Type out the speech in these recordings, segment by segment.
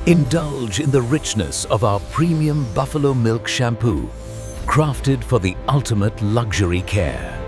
Indulge in the richness of our premium buffalo milk shampoo, crafted for the ultimate luxury care.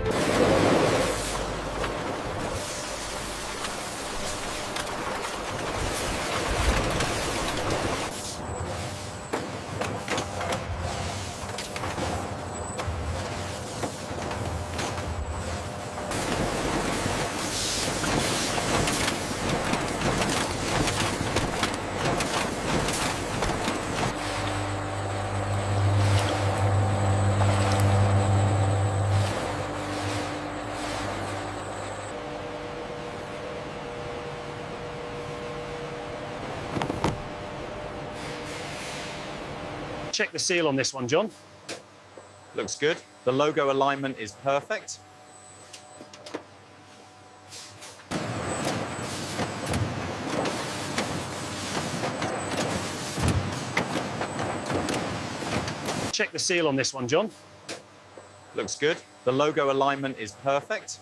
Check the seal on this one, John. Looks good. The logo alignment is perfect. Check the seal on this one, John. Looks good. The logo alignment is perfect.